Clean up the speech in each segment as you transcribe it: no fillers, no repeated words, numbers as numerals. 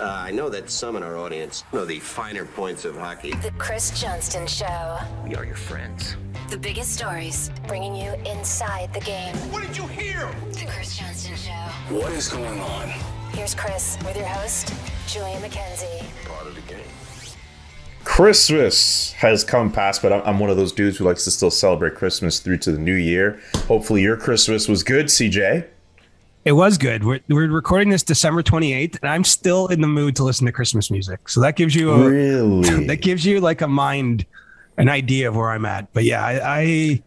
I know that some in our audience know the finer points of hockey. The Chris Johnston Show. We are your friends. The biggest stories, bringing you inside the game. What did you hear? The Chris Johnston Show. What is going on? Here's Chris with your host, Julian McKenzie. Part of the game. Christmas has come past, but I'm one of those dudes who likes to still celebrate Christmas through to the new year. Hopefully your Christmas was good, CJ. It was good. We're recording this December 28th, and I'm still in the mood to listen to Christmas music. So that gives you that gives you like an idea of where I'm at. But yeah, I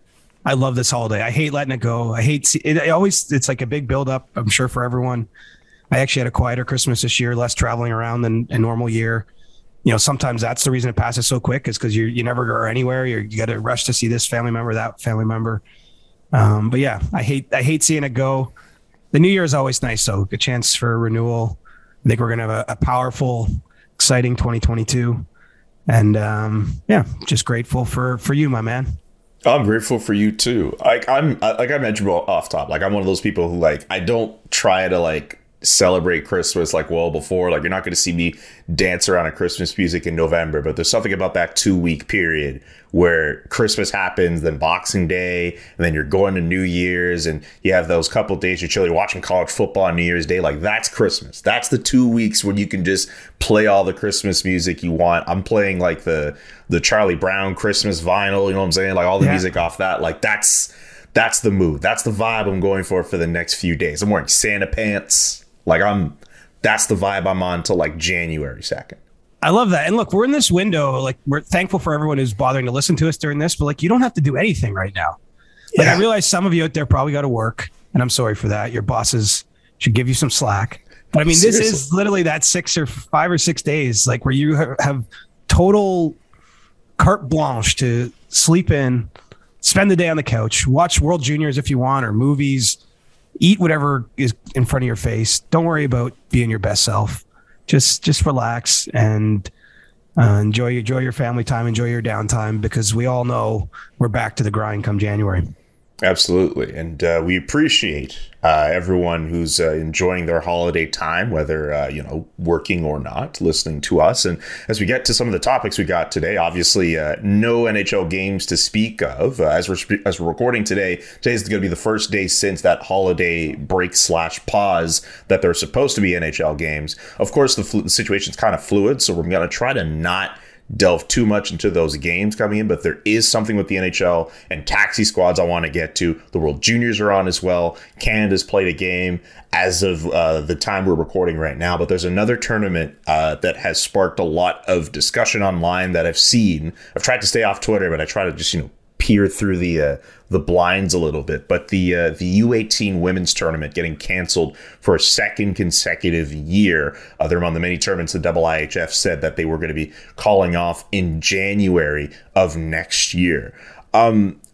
love this holiday. I hate letting it go. I hate it. It's like a big buildup, I'm sure, for everyone. I actually had a quieter Christmas this year, less traveling around than a normal year. You know, sometimes that's the reason it passes so quick, is because you never go anywhere. You got to rush to see this family member, that family member. But yeah, I hate seeing it go. The new year is always nice, though. A chance for renewal. I think we're going to have a powerful, exciting 2022. And yeah, just grateful for you, my man. I'm grateful for you too. Like I mentioned off top, like I'm one of those people who I don't try to celebrate Christmas well before. You're not going to see me dance around to Christmas music in November, but there's something about that 2-week period where Christmas happens, then Boxing Day, and then you're going to New Year's, and you have those couple of days you're chilling, watching college football on New Year's Day. That's Christmas. That's the 2 weeks when you can just play all the Christmas music you want. I'm playing the Charlie Brown Christmas vinyl, you know what I'm saying? All the music off that. That's the mood. That's the vibe I'm going for the next few days. I'm wearing Santa pants. That's the vibe I'm on till January 2nd. I love that. And look, we're in this window. We're thankful for everyone who's bothering to listen to us during this, but you don't have to do anything right now. I realize some of you out there probably got to work, and I'm sorry for that. Your bosses should give you some slack. But I mean, Seriously. This is literally that 5 or 6 days, where you have total carte blanche to sleep in, spend the day on the couch, watch World Juniors if you want, or movies. Eat whatever is in front of your face. Don't worry about being your best self. Just relax and enjoy your family time, enjoy your downtime, because we all know we're back to the grind come January. Absolutely. And we appreciate everyone who's enjoying their holiday time, whether, working or not, listening to us. And as we get to some of the topics we got today, obviously no NHL games to speak of. As we're recording today is going to be the first day since that holiday break / pause that there are supposed to be NHL games. Of course, the situation's kind of fluid, so we're going to try to not delve too much into those games coming in, but there is something with the NHL and taxi squads I want to get to. The World Juniors are on as well. Canada's played a game as of the time we're recording right now, but there's another tournament that has sparked a lot of discussion online that I've seen. I've tried to stay off Twitter, but I try to just peer through the blinds a little bit. But the U18 women's tournament getting canceled for a second consecutive year. They're among the many tournaments the IIHF said that they were going to be calling off in January of next year.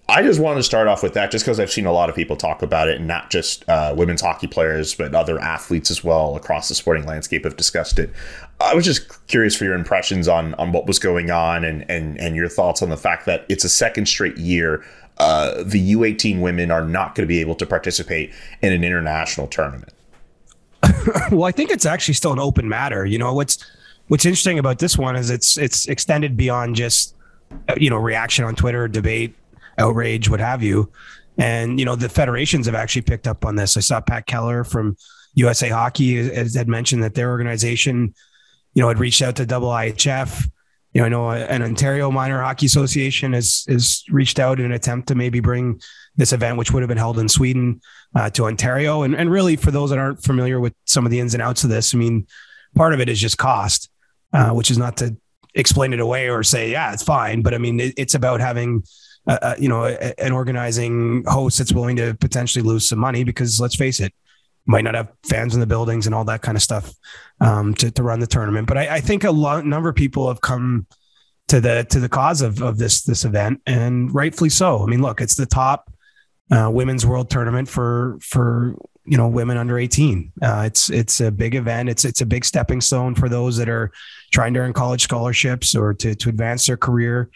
I just want to start off with that just because I've seen a lot of people talk about it, and not just women's hockey players, but other athletes as well across the sporting landscape have discussed it. I was just curious for your impressions on what was going on and your thoughts on the fact that it's a second straight year the U18 women are not going to be able to participate in an international tournament. Well, I think it's actually still an open matter. What's interesting about this one is it's extended beyond just reaction on Twitter, debate, outrage, what have you. And the federations have actually picked up on this. I saw Pat Keller from USA Hockey had mentioned that their organization had reached out to IIHF. I know an Ontario Minor Hockey Association has reached out in an attempt to maybe bring this event, which would have been held in Sweden, to Ontario. And really, for those that aren't familiar with some of the ins and outs of this, I mean, part of it is just cost, which is not to explain it away or say, yeah, it's fine. But I mean, it's about having, an organizing host that's willing to potentially lose some money, because let's face it, might not have fans in the buildings and all that kind of stuff to run the tournament. But I think number of people have come to the cause of this event, and rightfully so. I mean, look, it's the top women's world tournament for women under 18. It's a big event. It's a big stepping stone for those that are trying to earn college scholarships or to advance their career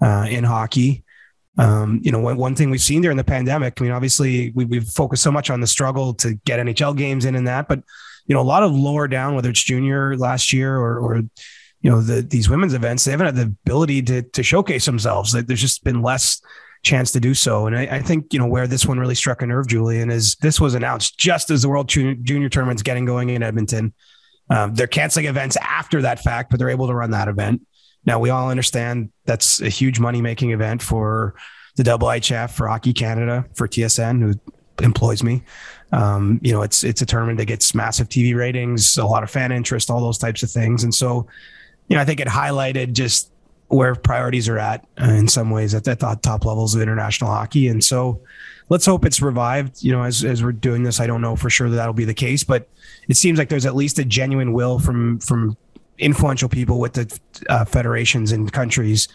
in hockey. One thing we've seen during the pandemic, I mean, obviously we've focused so much on the struggle to get NHL games in and that, but, a lot of lower down, whether it's junior last year or these women's events, they haven't had the ability to showcase themselves. There's just been less chance to do so. And I think, where this one really struck a nerve, Julian, is this was announced just as the World Junior Tournament's getting going in Edmonton. They're canceling events after that fact, but they're able to run that event. Now, we all understand that's a huge money-making event for the IIHF, for Hockey Canada, for TSN, who employs me. It's a tournament that gets massive TV ratings, a lot of fan interest, all those types of things. And so, I think it highlighted just where priorities are at in some ways at the top levels of international hockey. And so let's hope it's revived, as we're doing this. I don't know for sure that'll be the case, but it seems like there's at least a genuine will from influential people with the federations and countries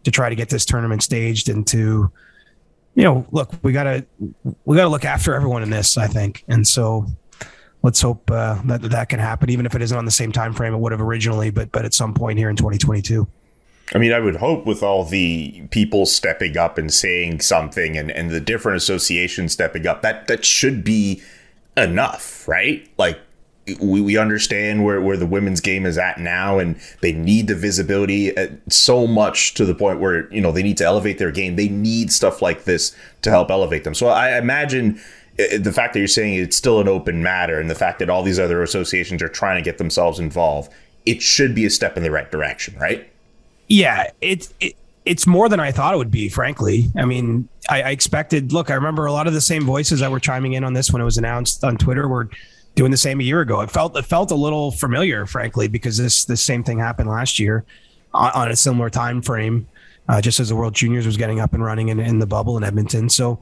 to try to get this tournament staged and to, look, we gotta look after everyone in this, I think. And so let's hope that can happen, even if it isn't on the same time frame it would have originally, but at some point here in 2022. I mean, I would hope with all the people stepping up and saying something and the different associations stepping up, that should be enough, right? Like, we understand where the women's game is at now, and they need the visibility so much to the point where, they need to elevate their game. They need stuff like this to help elevate them. So I imagine the fact that you're saying it's still an open matter and the fact that all these other associations are trying to get themselves involved, it should be a step in the right direction, right? Yeah, it's more than I thought it would be, frankly. I mean, I expected, look, I remember a lot of the same voices that were chiming in on this when it was announced on Twitter were doing the same a year ago. It felt a little familiar, frankly, because this same thing happened last year on a similar time frame, just as the World Juniors was getting up and running in the bubble in Edmonton. So,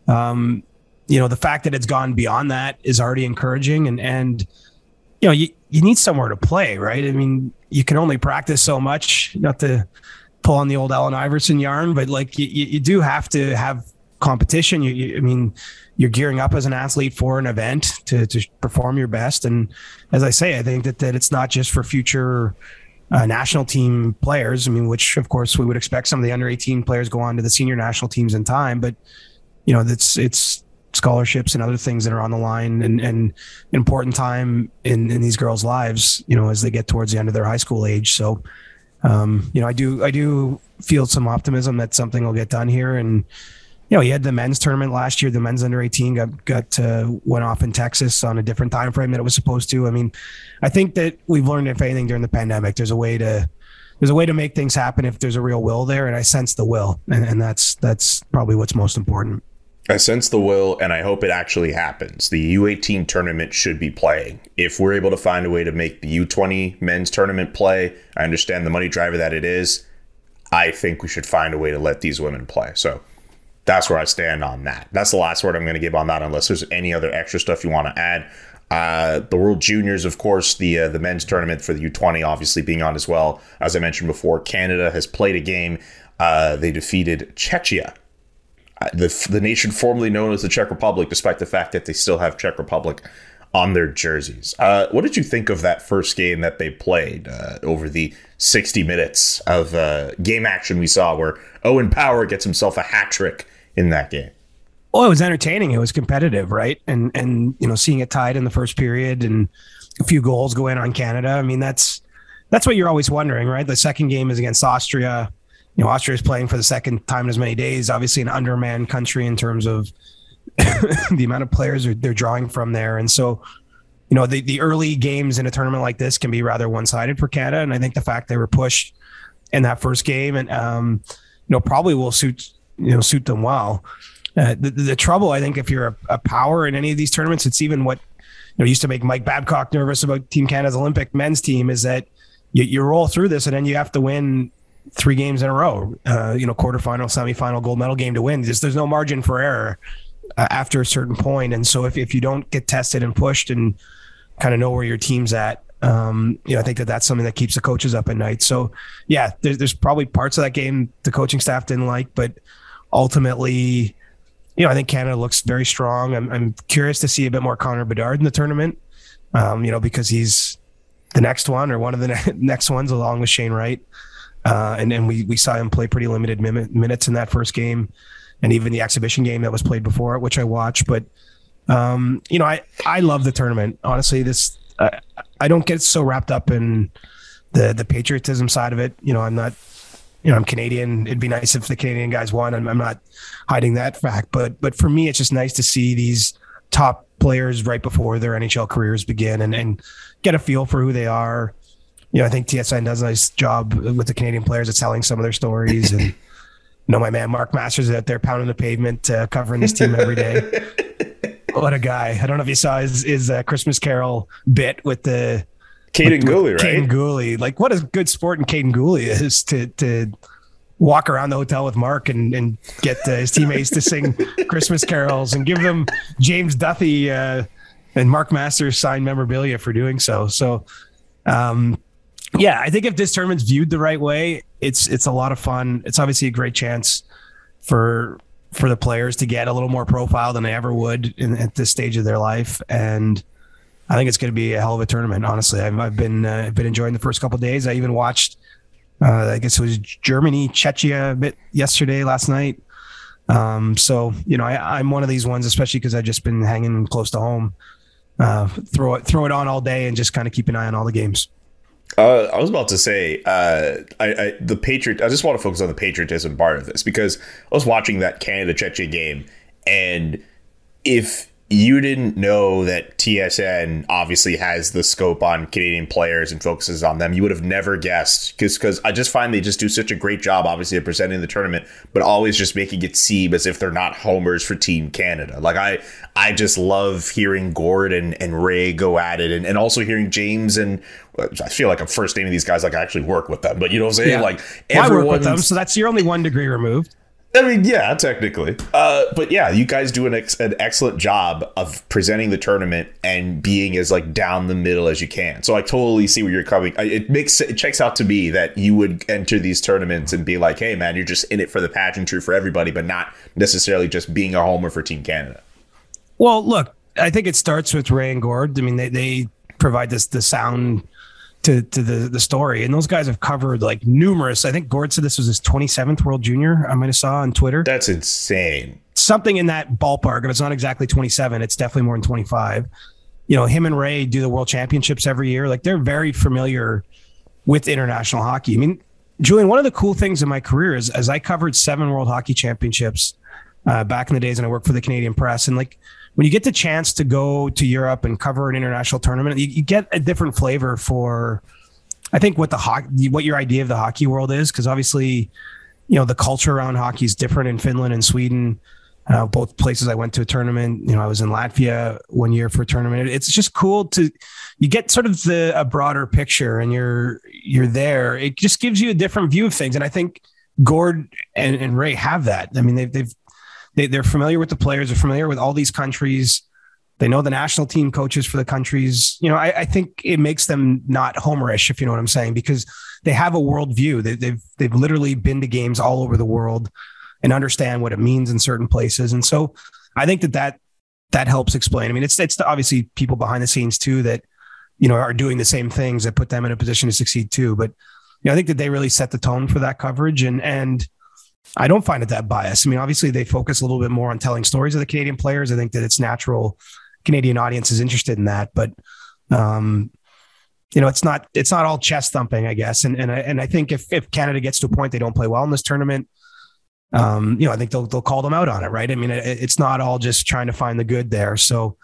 the fact that it's gone beyond that is already encouraging, and you need somewhere to play, right? I mean, you can only practice so much, not to pull on the old Allen Iverson yarn, but like you do have to have competition. You're gearing up as an athlete for an event to perform your best. And as I say, I think that it's not just for future national team players. I mean, which of course we would expect some of the under 18 players go on to the senior national teams in time, but it's scholarships and other things that are on the line and important time in these girls' lives, as they get towards the end of their high school age. So, I do feel some optimism that something will get done here. And, you had the men's tournament last year, the men's under 18 went off in Texas on a different time frame than it was supposed to. I mean, I think that we've learned, if anything, during the pandemic, there's a way to make things happen if there's a real will there. And I sense the will, and that's probably what's most important. I sense the will, and I hope it actually happens. The U18 tournament should be playing. If we're able to find a way to make the U20 men's tournament play, I understand the money driver that it is. I think we should find a way to let these women play. So that's where I stand on that. That's the last word I'm going to give on that, unless there's any other extra stuff you want to add. The World Juniors, of course, the men's tournament for the U20 obviously being on as well. As I mentioned before, Canada has played a game. They defeated Czechia, the nation formerly known as the Czech Republic, despite the fact that they still have Czech Republic on their jerseys. What did you think of that first game that they played over the 60 minutes of game action we saw, where Owen Power gets himself a hat trick in that game? Well, it was entertaining. It was competitive, right? And seeing it tied in the first period and a few goals go in on Canada. I mean, that's what you're always wondering, right? The second game is against Austria. Austria is playing for the second time in as many days, obviously an undermanned country in terms of the amount of players they're drawing from there. And so, the early games in a tournament like this can be rather one-sided for Canada. And I think the fact they were pushed in that first game and, probably will suit them well. The trouble, I think, if you're a power in any of these tournaments, it's even what used to make Mike Babcock nervous about Team Canada's Olympic men's team, is that you roll through this and then you have to win 3 games in a row, quarterfinal, semifinal, gold medal game to win. There's no margin for error after a certain point. And so if you don't get tested and pushed and kind of know where your team's at, I think that's something that keeps the coaches up at night. So yeah, there's probably parts of that game the coaching staff didn't like, but ultimately, I think Canada looks very strong. I'm curious to see a bit more Connor Bedard in the tournament, because he's the next one or one of the next ones along with Shane Wright. And then we saw him play pretty limited minutes in that first game, and even the exhibition game that was played before it, which I watched. But I love the tournament. Honestly, I don't get so wrapped up in the patriotism side of it. I'm not. I'm Canadian. It'd be nice if the Canadian guys won. I'm not hiding that fact, but for me, it's just nice to see these top players right before their NHL careers begin and get a feel for who they are. I think TSN does a nice job with the Canadian players at telling some of their stories. And my man Mark Masters is out there pounding the pavement, covering this team every day. What a guy! I don't know if you saw his Christmas Carol bit with the Caden Gooley, right? Caden Gooley. Like, what a good sport in Caden Gooley is to walk around the hotel with Mark and get his teammates to sing Christmas carols and give them James Duthie and Mark Masters signed memorabilia for doing so. So, I think if this tournament's viewed the right way, it's a lot of fun. It's obviously a great chance for the players to get a little more profile than they ever would at this stage of their life. And I think it's going to be a hell of a tournament. Honestly, I've been enjoying the first couple of days. I even watched, I guess it was Germany, Czechia a bit last night. So I'm one of these ones, especially because I've just been hanging close to home. Throw it on all day and just kind of keep an eye on all the games. I was about to say, I just want to focus on the patriotism part of this, because I was watching that Canada-Czechia game, and if you didn't know that TSN obviously has the scope on Canadian players and focuses on them, you would have never guessed, because I just find they just do such a great job, obviously, of presenting the tournament, but always just making it seem as if they're not homers for Team Canada. Like, I just love hearing Gord and Ray go at it, and also hearing James, and I feel like I'm first naming these guys like I actually work with them, but you know what I'm saying? Yeah. Like, I work with them, so that's you're only 1 degree removed. I mean, yeah, technically. But yeah, you guys do an excellent job of presenting the tournament and being as like down the middle as you can. So I totally see where you're coming. It checks out to me that you would enter these tournaments and be like, hey man, you're just in it for the pageantry for everybody, but not necessarily just being a homer for Team Canada. Well, look, I think it starts with Ray and Gord. I mean, they provide the sound to the story, and those guys have covered like numerous. I think Gord said this was his 27th World Junior. I might have saw on Twitter. That's insane. Something in that ballpark. If it's not exactly 27, it's definitely more than 25. Him and Ray do the World Championships every year. Like, they're very familiar with international hockey. I mean, Julian, one of the cool things in my career is as I covered 7 World Hockey Championships back in the days, and I worked for the Canadian Press, and like, when you get the chance to go to Europe and cover an international tournament, you get a different flavor for, I think, what your idea of the hockey world is. Because obviously, the culture around hockey is different in Finland and Sweden. Both places I went to a tournament. I was in Latvia 1 year for a tournament. It's just cool you get sort of a broader picture, and you're there. It just gives you a different view of things. And I think Gord and Ray have that. I mean, they're familiar with the players. They're familiar with all these countries. They know the national team coaches for the countries. I think it makes them not homerish, if you know what I'm saying, because they have a world view. They've literally been to games all over the world and understand what it means in certain places. And so I think that helps explain. I mean, it's obviously people behind the scenes too that, are doing the same things that put them in a position to succeed too. But I think that they really set the tone for that coverage, and I don't find it that biased. I mean, obviously they focus a little bit more on telling stories of the Canadian players. I think that it's natural. Canadian audience is interested in that, but it's not all chest thumping, I guess. And I think if Canada gets to a point they don't play well in this tournament, I think they'll call them out on it, right? I mean, it's not all just trying to find the good there. So,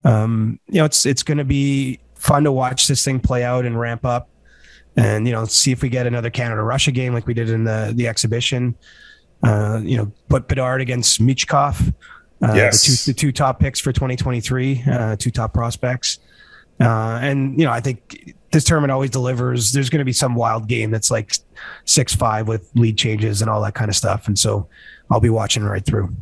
it's going to be fun to watch this thing play out and ramp up. And, see if we get another Canada-Russia game like we did in the exhibition. Put Bedard against Michkov. Yes. The two top picks for 2023, 2 top prospects. I think this tournament always delivers. There's going to be some wild game that's like 6-5 with lead changes and all that kind of stuff. And so I'll be watching right through.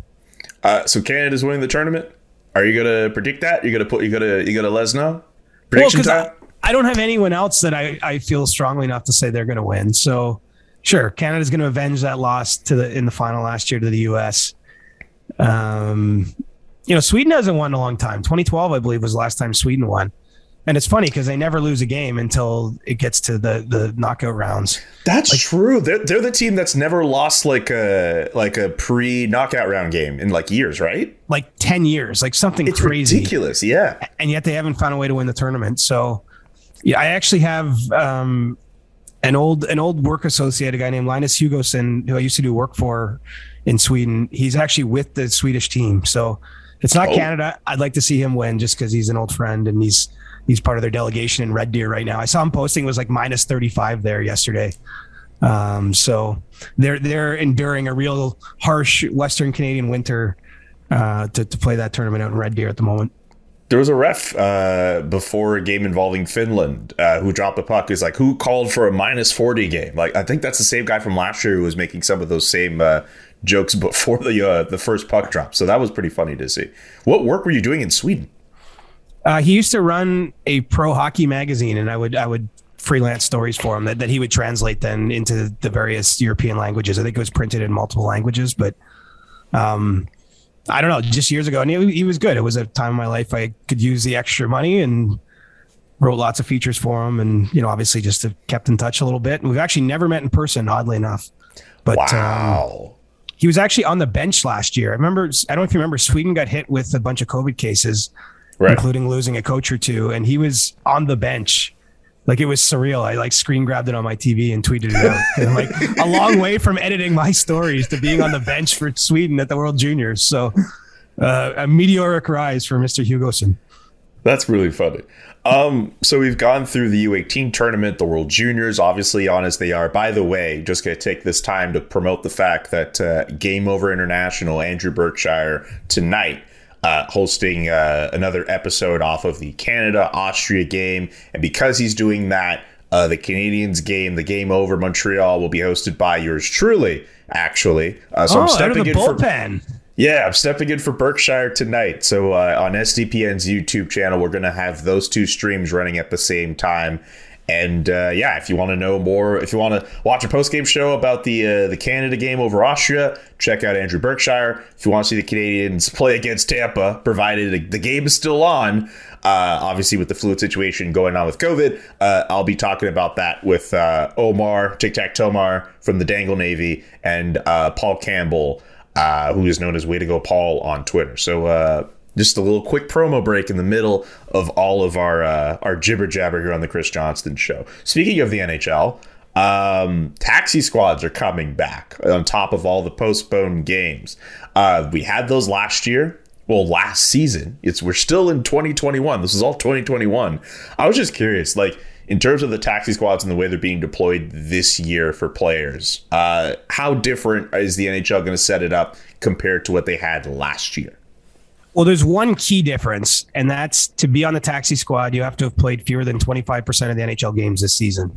So Canada's winning the tournament. Are you going to predict that? You going to let us know? Prediction time? I don't have anyone else that I feel strongly enough to say they're going to win. So sure, Canada's going to avenge that loss in the final last year to the US. Sweden hasn't won in a long time. 2012, I believe, was the last time Sweden won. And it's funny because they never lose a game until it gets to the knockout rounds. That's true. They're the team that's never lost like a pre-knockout round game in like years, right? Like 10 years, like something it's crazy. Ridiculous, yeah. And yet they haven't found a way to win the tournament. So yeah, I actually have an old work associate, a guy named Linus Hugoson, who I used to do work for in Sweden. He's actually with the Swedish team. So it's not Canada. I'd like to see him win just because he's an old friend and he's part of their delegation in Red Deer right now. I saw him posting it was like minus 35 there yesterday. So they're enduring a real harsh Western Canadian winter to play that tournament out in Red Deer at the moment. There was a ref before a game involving Finland who dropped the puck. Is like, who called for a minus 40 game? Like, I think that's the same guy from last year who was making some of those same jokes before the first puck drop. So that was pretty funny to see. What work were you doing in Sweden? He used to run a pro hockey magazine, and I would freelance stories for him that he would translate then into the various European languages. I think it was printed in multiple languages, but I don't know, just years ago. And he was good. It was a time in my life I could use the extra money and wrote lots of features for him. And, obviously just have kept in touch a little bit. And we've actually never met in person, oddly enough. But wow. He was actually on the bench last year. I don't know if you remember, Sweden got hit with a bunch of COVID cases. Right. Including losing a coach or two. And he was on the bench. Like, it was surreal. I like screen grabbed it on my TV and tweeted it out. And like a long way from editing my stories to being on the bench for Sweden at the World Juniors. So a meteoric rise for Mr. Hugoson. That's really funny. So we've gone through the U18 tournament, the World Juniors, obviously on as they are. By the way, just going to take this time to promote the fact that Game Over International, Andrew Berkshire, tonight, hosting another episode off of the Canada-Austria game. And because he's doing that, the Canadians game, the Game Over Montreal, will be hosted by yours truly, actually. So I'm stepping out of the bullpen. I'm stepping in for Berkshire tonight. So on SDPN's YouTube channel, we're going to have those two streams running at the same time. And if you want to know more, if you want to watch a post-game show about the Canada game over Austria, check out Andrew Berkshire. If you want to see the Canadians play against Tampa, provided the game is still on, obviously with the fluid situation going on with COVID, I'll be talking about that with Omar, Tic Tac Tomar from the Dangle Navy, and Paul Campbell, who is known as Way to Go Paul on Twitter. So just a little quick promo break in the middle of all of our jibber jabber here on the Chris Johnston Show. Speaking of the NHL, taxi squads are coming back on top of all the postponed games. We had those last year. Well, last season. We're still in 2021. This is all 2021. I was just curious, like, in terms of the taxi squads and the way they're being deployed this year for players, how different is the NHL going to set it up compared to what they had last year? Well, there's one key difference, and that's to be on the taxi squad, you have to have played fewer than 25% of the NHL games this season.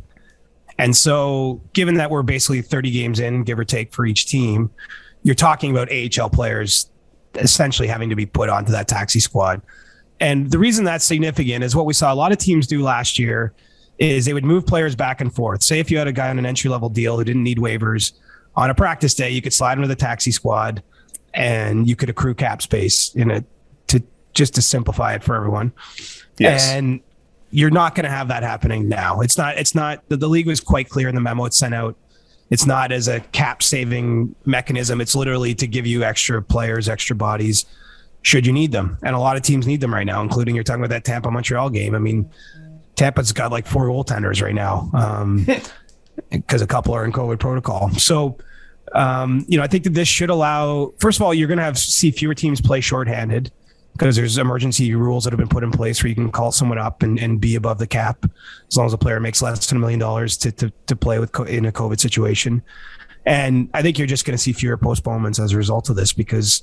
And so given that we're basically 30 games in, give or take, for each team, you're talking about AHL players essentially having to be put onto that taxi squad. And the reason that's significant is what we saw a lot of teams do last year is they would move players back and forth. Say if you had a guy on an entry-level deal who didn't need waivers, on a practice day, you could slide into the taxi squad and you could accrue cap space in it to simplify it for everyone. Yes. And you're not going to have that happening now. It's not the league was quite clear in the memo it sent out. It's not as a cap saving mechanism. It's literally to give you extra players, extra bodies, should you need them. And a lot of teams need them right now, including you're talking about that Tampa Montreal game. I mean, Tampa's got like 4 goaltenders right now because a couple are in COVID protocol. So, I think that this should allow, first of all, you're going to see fewer teams play shorthanded because there's emergency rules that have been put in place where you can call someone up and be above the cap as long as a player makes less than $1 million to play in a COVID situation. And I think you're just going to see fewer postponements as a result of this because,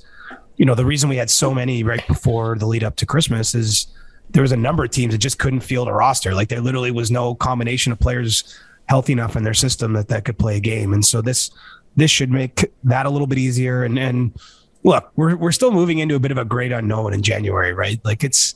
the reason we had so many right before the lead up to Christmas is there was a number of teams that just couldn't field a roster. Like there literally was no combination of players healthy enough in their system that could play a game. And so this should make that a little bit easier. And look, we're still moving into a bit of a great unknown in January, right? Like it's,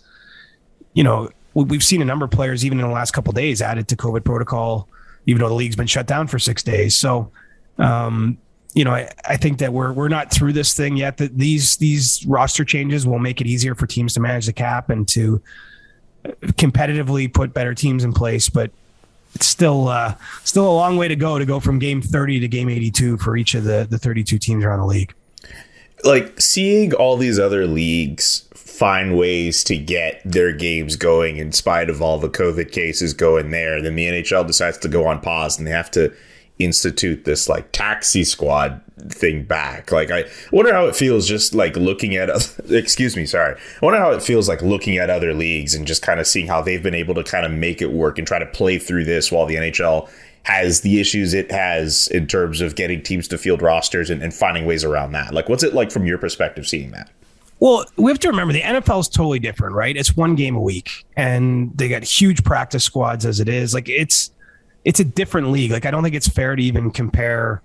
we've seen a number of players even in the last couple of days added to COVID protocol, even though the league's been shut down for 6 days. So, I think that we're not through this thing yet. That these roster changes will make it easier for teams to manage the cap and to competitively put better teams in place, but it's still a long way to go from game 30 to game 82 for each of the 32 teams around the league. Like, seeing all these other leagues find ways to get their games going in spite of all the COVID cases going there, then the NHL decides to go on pause and they have to institute this like taxi squad thing back. Like, I wonder how it feels just like looking at I wonder how it feels like looking at other leagues and just kind of seeing how they've been able to kind of make it work and try to play through this while the NHL has the issues it has in terms of getting teams to field rosters and finding ways around that. Like, what's it like from your perspective seeing that? Well, we have to remember the NFL is totally different, right? It's one game a week and they got huge practice squads as it is. Like, it's a different league. Like, I don't think it's fair to even compare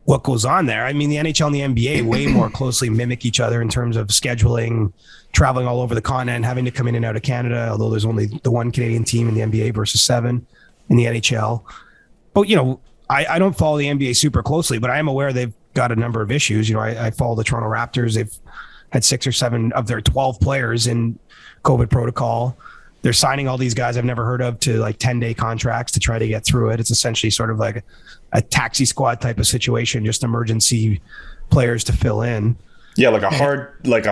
what goes on there. I mean, the NHL and the NBA way more closely mimic each other in terms of scheduling, traveling all over the continent, having to come in and out of Canada, although there's only the one Canadian team in the NBA versus 7 in the NHL. But, you know, I don't follow the NBA super closely, but I am aware they've got a number of issues. You know, I follow the Toronto Raptors. They've had 6 or 7 of their 12 players in COVID protocol. They're signing all these guys I've never heard of to like 10-day contracts to try to get through it. It's essentially sort of like a taxi squad type of situation, just emergency players to fill in. Yeah, like a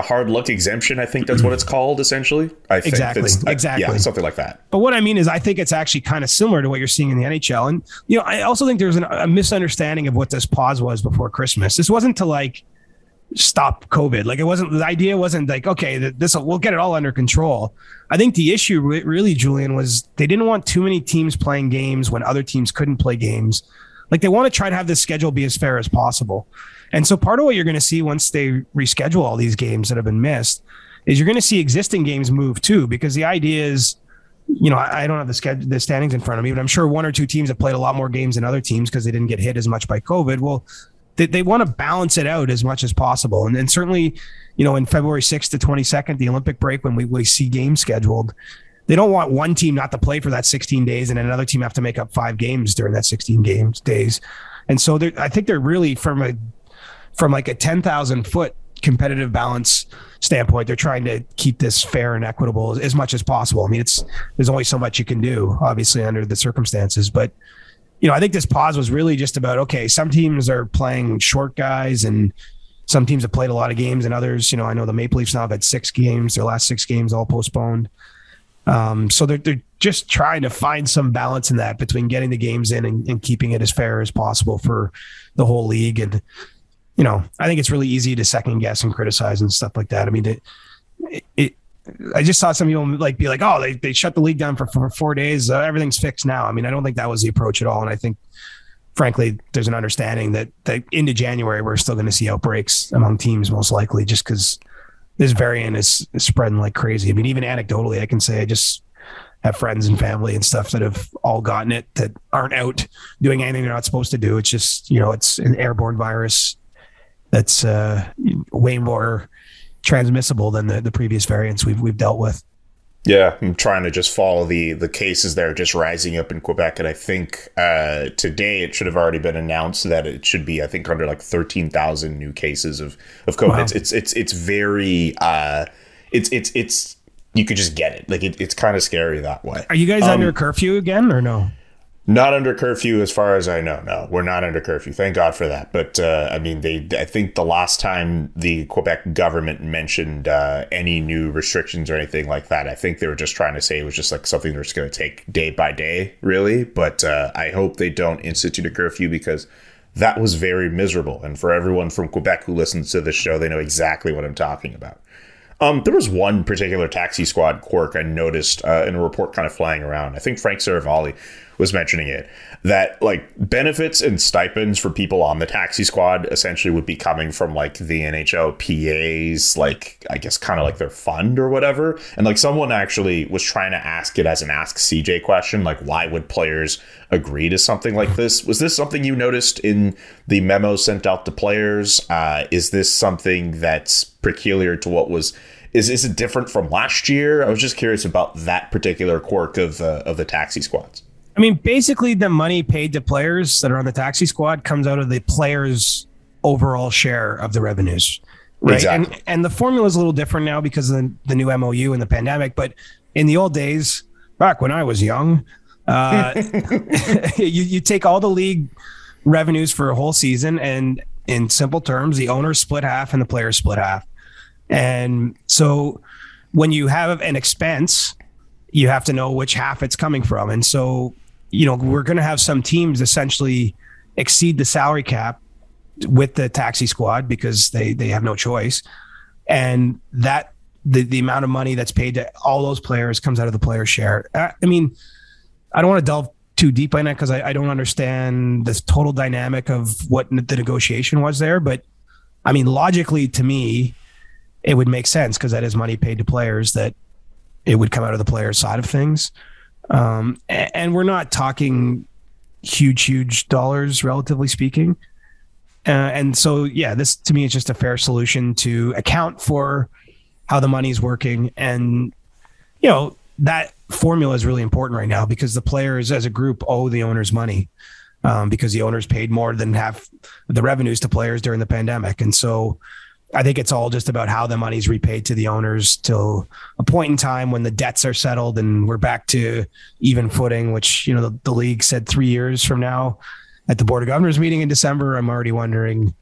hard luck exemption. I think that's what it's called, essentially. I think exactly. Yeah, something like that. But what I mean is, I think it's actually kind of similar to what you're seeing in the NHL. And you know, I also think there's a misunderstanding of what this pause was before Christmas. This wasn't to like stop COVID. Like, it wasn't, the idea wasn't like, okay, we'll get it all under control. I think the issue really, Julian, was they didn't want too many teams playing games when other teams couldn't play games. Like, they want to try to have this schedule be as fair as possible. And so part of what you're going to see once they reschedule all these games that have been missed is you're going to see existing games move too, because the idea is, you know, I don't have the standings in front of me, but I'm sure 1 or 2 teams have played a lot more games than other teams because they didn't get hit as much by COVID. Well, they want to balance it out as much as possible. And certainly, you know, in February 6th to 22nd, the Olympic break, when we see games scheduled, they don't want one team not to play for that 16 days and then another team have to make up 5 games during that 16 days. And so I think they're really from like a 10,000 foot competitive balance standpoint, they're trying to keep this fair and equitable as much as possible. I mean, there's only so much you can do, obviously, under the circumstances, but you know, I think this pause was really just about, okay, some teams are playing short guys and some teams have played a lot of games and others, you know, I know the Maple Leafs now have had 6 games, their last 6 games all postponed. So they're just trying to find some balance in that between getting the games in and keeping it as fair as possible for the whole league. And, you know, I think it's really easy to second guess and criticize and stuff like that. I mean, I just saw some people like be like, oh, they shut the league down for 4 days. Everything's fixed now. I mean, I don't think that was the approach at all. And I think, frankly, there's an understanding that into January, we're still going to see outbreaks among teams, most likely, just because this variant is spreading like crazy. I mean, even anecdotally, I can say I just have friends and family and stuff that have all gotten it that aren't out doing anything they're not supposed to do. It's just, you know, it's an airborne virus that's way more transmissible than the previous variants we've dealt with. Yeah, I'm trying to just follow the cases that are just rising up in Quebec, and I think today it should have already been announced that it should be, I think, under like 13,000 new cases of COVID. Wow. It's very it's you could just get it. Like it's kind of scary that way. Are you guys under curfew again or no? Not under curfew, as far as I know. No, we're not under curfew. Thank God for that. But I mean, I think the last time the Quebec government mentioned any new restrictions or anything like that, I think they were just trying to say it was just like something they're just going to take day by day, really. But I hope they don't institute a curfew, because that was very miserable. And for everyone from Quebec who listens to this show, they know exactly what I'm talking about. There was one particular taxi squad quirk I noticed in a report kind of flying around. I think Frank Saravalli was mentioning it, that like benefits and stipends for people on the taxi squad essentially would be coming from like the NHL PAs, like I guess kind of like their fund or whatever. And like someone actually was trying to ask it as an Ask CJ question, like why would players agree to something like this? Was this something you noticed in the memo sent out to players? Is this something that's peculiar to what was? Is it different from last year? I was just curious about that particular quirk of the taxi squads. I mean, basically, the money paid to players that are on the taxi squad comes out of the players' overall share of the revenues, right? Exactly. And the formula is a little different now because of the new MOU and the pandemic. But in the old days, back when I was young, you take all the league revenues for a whole season, and in simple terms, the owners split half and the players split half. And so when you have an expense, you have to know which half it's coming from. And so, we're going to have some teams essentially exceed the salary cap with the taxi squad because they have no choice. And that the amount of money that's paid to all those players comes out of the players' share. I mean, I don't want to delve too deep in it because I don't understand this total dynamic of what the negotiation was there. But I mean, logically to me, it would make sense because that is money paid to players, that it would come out of the player side of things. And we're not talking huge dollars, relatively speaking. And so, yeah, this to me is just a fair solution to account for how the money is working. And, that formula is really important right now because the players as a group owe the owners money because the owners paid more than half the revenues to players during the pandemic. And so I think it's all just about how the money's repaid to the owners till a point in time when the debts are settled and we're back to even footing, which, the league said 3 years from now at the Board of Governors meeting in December. I'm already wondering,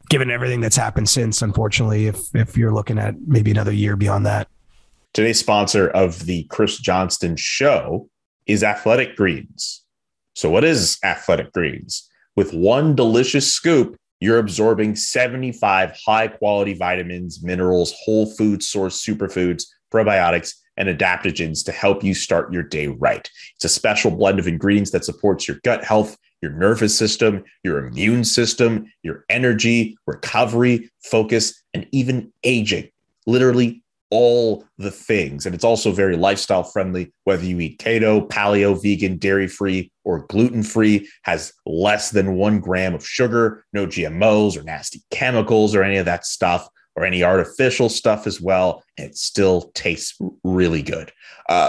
given everything that's happened since, unfortunately, if you're looking at maybe another year beyond that. Today's sponsor of the Chris Johnston Show is Athletic Greens. So what is Athletic Greens? With one delicious scoop, you're absorbing 75 high-quality vitamins, minerals, whole food source superfoods, probiotics, and adaptogens to help you start your day right. It's a special blend of ingredients that supports your gut health, your nervous system, your immune system, your energy, recovery, focus, and even aging. Literally all the things. And it's also very lifestyle friendly, whether you eat keto, paleo, vegan, dairy-free, or gluten-free, has less than 1 gram of sugar, no GMOs or nasty chemicals or any of that stuff, or any artificial stuff as well. And it still tastes really good.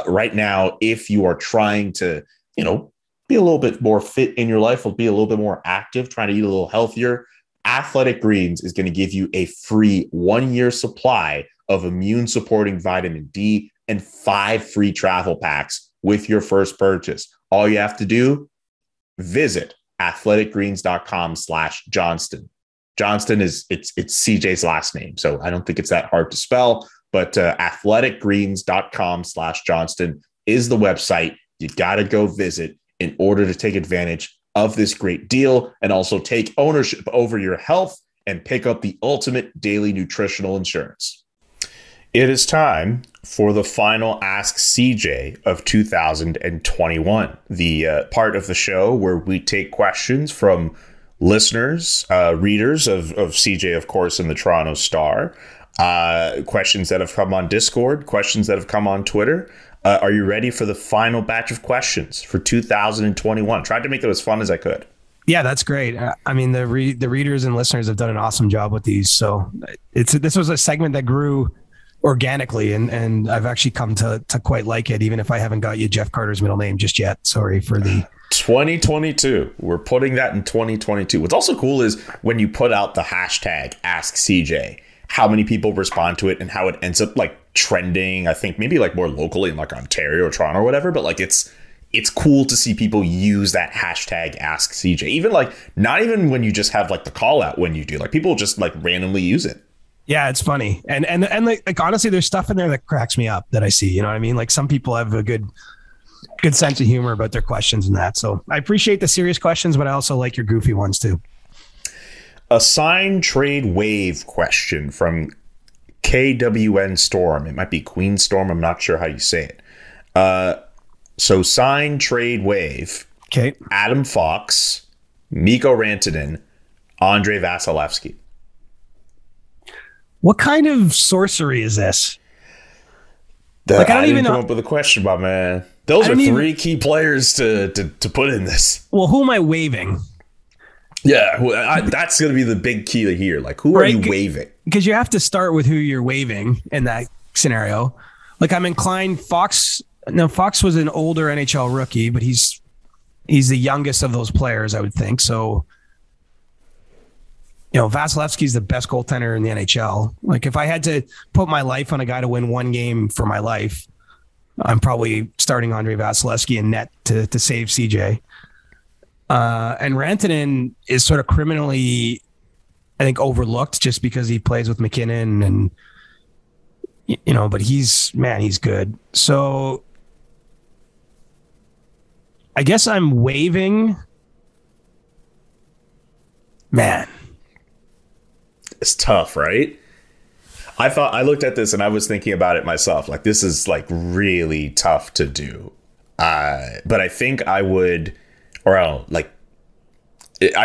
Right now, if you are trying to, be a little bit more fit in your life, or be a little bit more active, trying to eat a little healthier, Athletic Greens is going to give you a free 1-year supply of immune supporting vitamin D and 5 free travel packs with your first purchase. All you have to do, visit athleticgreens.com/Johnston. Johnston it's CJ's last name, so I don't think it's that hard to spell, but athleticgreens.com/Johnston is the website. You got to go visit in order to take advantage of this great deal and also take ownership over your health and pick up the ultimate daily nutritional insurance. It is time for the final Ask CJ of 2021, the part of the show where we take questions from listeners, readers of CJ, of course, in the Toronto Star, questions that have come on Discord, questions that have come on Twitter. Are you ready for the final batch of questions for 2021? Tried to make it as fun as I could. Yeah, that's great. I mean, the readers and listeners have done an awesome job with these. So this was a segment that grew organically, and I've actually come to quite like it, even if I haven't got you Jeff Carter's middle name just yet. Sorry for the 2022. We're putting that in 2022. What's also cool is when you put out the hashtag Ask CJ, how many people respond to it and how it ends up like trending. I think maybe like more locally in like Ontario or Toronto or whatever, but like it's cool to see people use that hashtag Ask CJ. Even like not even when you just have like the call out, when you do, like people just like randomly use it. Yeah, it's funny. And like honestly, there's stuff in there that cracks me up that I see, you know what I mean? Like some people have a good sense of humor about their questions and that. So I appreciate the serious questions, but I also like your goofy ones too. A sign trade waive question from KWN Storm. It might be Queen Storm. I'm not sure how you say it. So sign trade waive. Okay. Adam Fox, Mikko Rantanen, Andre Vasilevskiy. What kind of sorcery is this? I don't even come up with a question, my man. Those are 3 key players to put in this. Well, who am I waiving? Yeah, that's going to be the big key to here. Like, who are you waiving? Because you have to start with who you're waiving in that scenario. Like, I'm inclined Fox. No, Fox was an older NHL rookie, but he's the youngest of those players, I would think. So, Vasilevsky's the best goaltender in the NHL. Like, if I had to put my life on a guy to win 1 game for my life, I'm probably starting Andre Vasilevskiy in net to save CJ. And Rantanen is sort of criminally, I think, overlooked just because he plays with McKinnon and, but he's good. So I guess I'm waiving. Man. It's tough, right? I looked at this and I was thinking about it myself. Like, this is like really tough to do. But I think I would, I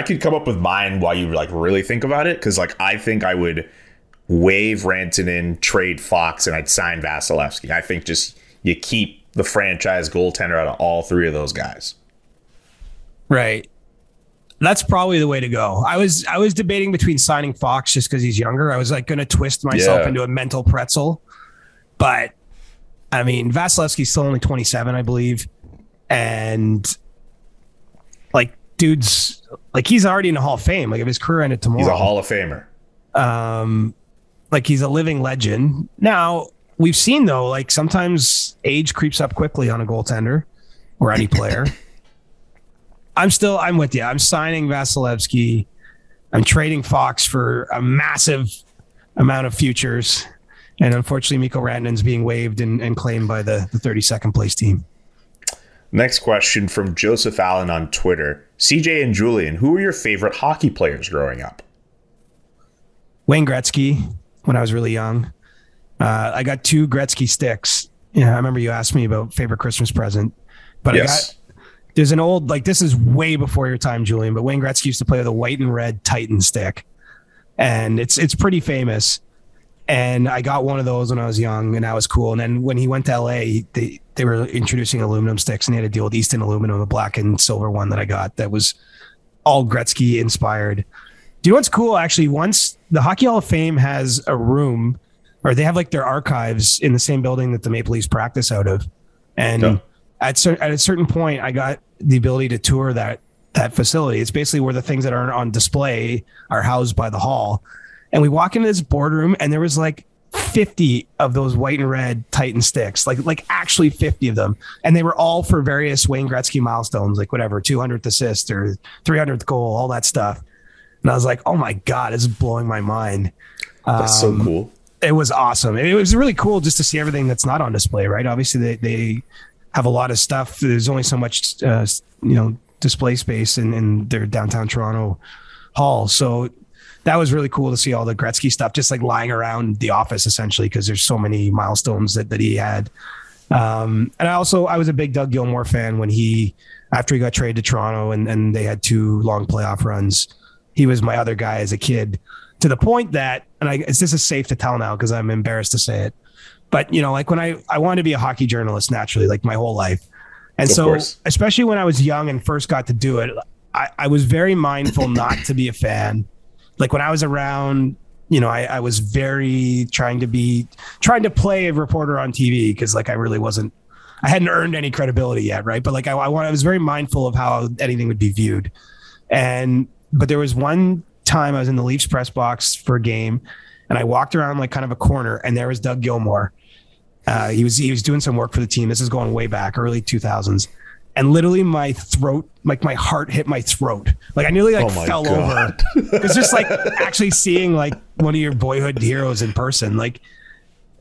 could come up with mine while you like really think about it. Cause like, I think I would waive Rantanen, trade Fox, and I'd sign Vasilevskiy. I think just you keep the franchise goaltender out of all three of those guys. Right. That's probably the way to go. I was debating between signing Fox just because he's younger. I was like going to twist myself into a mental pretzel. But I mean, Vasilevsky's still only 27, I believe. And like, dude's like, he's already in the Hall of Fame. Like, if his career ended tomorrow, he's a Hall of Famer. Like, he's a living legend. Now, we've seen though, like sometimes age creeps up quickly on a goaltender or any player. I'm with you. I'm signing Vasilevskiy. I'm trading Fox for a massive amount of futures. And unfortunately, Mikko Rantanen's being waived and claimed by the 32nd place team. Next question from Joseph Allen on Twitter. CJ and Julian, who were your favorite hockey players growing up? Wayne Gretzky, when I was really young. I got 2 Gretzky sticks. Yeah, I remember you asked me about favorite Christmas present. But yes. There's an old, like, this is way before your time, Julian, but Wayne Gretzky used to play with a white and red Titan stick. And it's pretty famous. And I got one of those when I was young, and that was cool. And then when he went to LA, they were introducing aluminum sticks, and he had to deal with Easton Aluminum, a black and silver one that I got that was all Gretzky inspired. Do you know what's cool? Actually, once the Hockey Hall of Fame has a room, or they have like their archives in the same building that the Maple Leafs practice out of. And at a certain point, I got the ability to tour that facility. It's basically where the things that are on display are housed by the hall. And we walk into this boardroom, and there was like 50 of those white and red Titan sticks, like actually 50 of them. And they were all for various Wayne Gretzky milestones, like whatever, 200th assist or 300th goal, all that stuff. And I was like, oh my God, this is blowing my mind. That's so cool. It was awesome. It was really cool just to see everything that's not on display, right? Obviously, they have a lot of stuff. There's only so much, display space in their downtown Toronto hall. So that was really cool to see all the Gretzky stuff just like lying around the office, essentially, because there's so many milestones that he had. And I was a big Doug Gilmour fan when after he got traded to Toronto and they had 2 long playoff runs. He was my other guy as a kid, to the point that, and this is safe to tell now because I'm embarrassed to say it, but like when I wanted to be a hockey journalist naturally, like my whole life. And so, especially when I was young and first got to do it, I was very mindful not to be a fan. Like when I was around, I was very trying to play a reporter on TV because like I hadn't earned any credibility yet, right? But like I was very mindful of how anything would be viewed. But there was one time I was in the Leafs press box for a game, and I walked around like kind of a corner, and there was Doug Gilmour. He was doing some work for the team. This is going way back, early 2000s. And literally my throat, like my heart hit my throat. Like I nearly fell over. It's just like actually seeing like one of your boyhood heroes in person. Like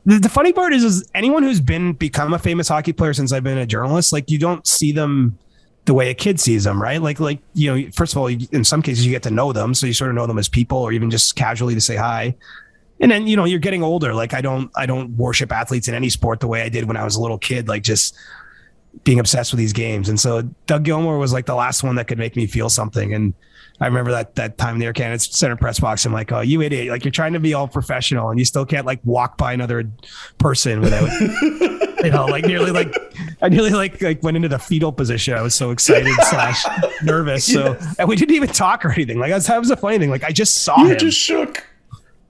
the funny part is anyone who's become a famous hockey player since I've been a journalist, like you don't see them the way a kid sees them, right? Like first of all, in some cases you get to know them. So you sort of know them as people, or even just casually to say hi. And then, you're getting older. Like I don't worship athletes in any sport the way I did when I was a little kid, like just being obsessed with these games. And so Doug Gilmour was like the last one that could make me feel something. And I remember that time in the Air Canada Center press box. I'm like, oh, you idiot. Like you're trying to be all professional and you still can't like walk by another person without, I nearly went into the fetal position. I was so excited / nervous. So, and we didn't even talk or anything. Like that was a funny thing. Like I just saw him. You just shook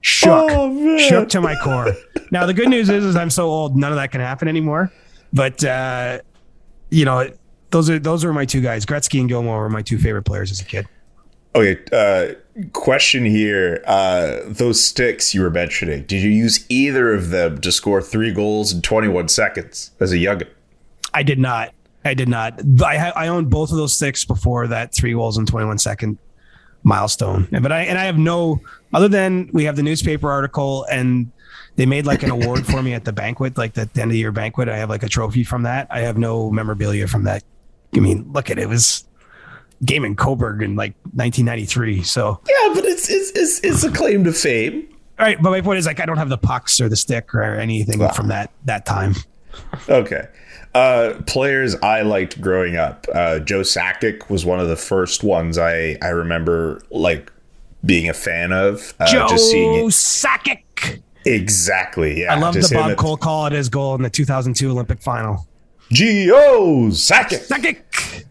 to my core. Now the good news is I'm so old, none of that can happen anymore. But those are my 2 guys. Gretzky and Gilmour were my 2 favorite players as a kid. Okay, question here. Those sticks you were mentioning, did you use either of them to score 3 goals in 21 seconds as a youngin? I did not. I owned both of those sticks before that 3 goals in 21 second milestone. But I have no, other than we have the newspaper article and they made like an award for me at the banquet, like the end of the year banquet. I have like a trophy from that. I have no memorabilia from that. I mean, look at it. It was game in Coburg in like 1993. So yeah, but it's a claim to fame. All right, but my point is like I don't have the pucks or the stick or anything from that time. Okay. Players I liked growing up. Joe Sakic was one of the first ones I remember like being a fan of. Joe just seeing Sakic. Exactly. Yeah. I love the Bob Cole call at his goal in the 2002 Olympic final. Gio Sakic. Sakic.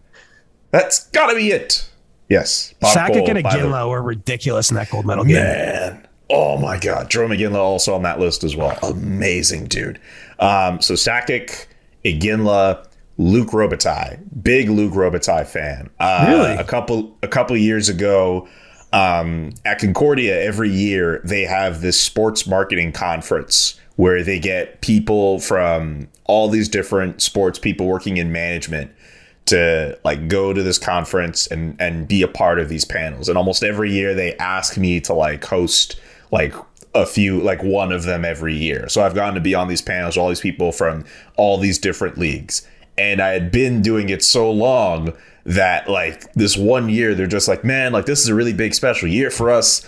That's gotta be it. Yes. Bob Sakic Cole, and Iginla were ridiculous in that gold medal game. Man. Oh my God. Jerome Iginla also on that list as well. Amazing dude. So Sakic, Iginla, Luc Robitaille, big Luc Robitaille fan. Really? A couple years ago, at Concordia every year they have this sports marketing conference where they get people from all these different sports people working in management to like go to this conference and be a part of these panels. And almost every year they ask me to like host like a few, like one of them every year. So I've gotten to be on these panels, all these people from all these different leagues. And I had been doing it so long that like this one year, they're just like, man, like this is a really big special year for us.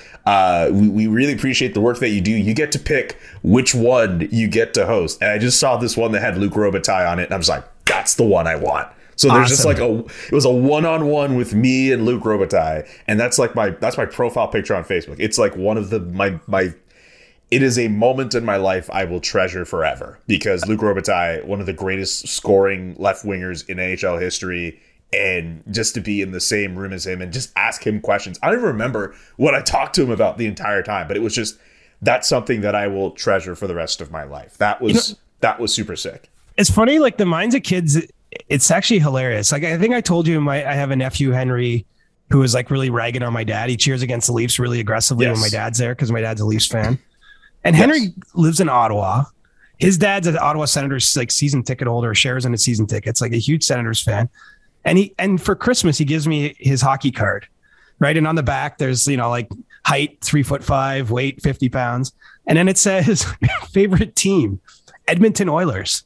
We really appreciate the work that you do. You get to pick which one you get to host. And I just saw this one that had Luc Robitaille on it. And I was like, that's the one I want. So there's just like it was a one-on-one with me and Luc Robitaille. And that's my profile picture on Facebook. It's like one of it is a moment in my life I will treasure forever because Luc Robitaille, one of the greatest scoring left wingers in NHL history, and just to be in the same room as him and just ask him questions. I don't even remember what I talked to him about the entire time, but it was just, that's something that I will treasure for the rest of my life. That was super sick. It's funny, like the minds of kids, it's actually hilarious. Like I think I told you I have a nephew, Henry, who is like really ragging on my dad. He cheers against the Leafs really aggressively when my dad's there because my dad's a Leafs fan. And Henry lives in Ottawa. His dad's an Ottawa Senators like season ticket holder, shares in his season tickets, like a huge Senators fan. And for Christmas, he gives me his hockey card, right? And on the back, there's, like height, 3'5", weight, 50 pounds. And then it says favorite team, Edmonton Oilers.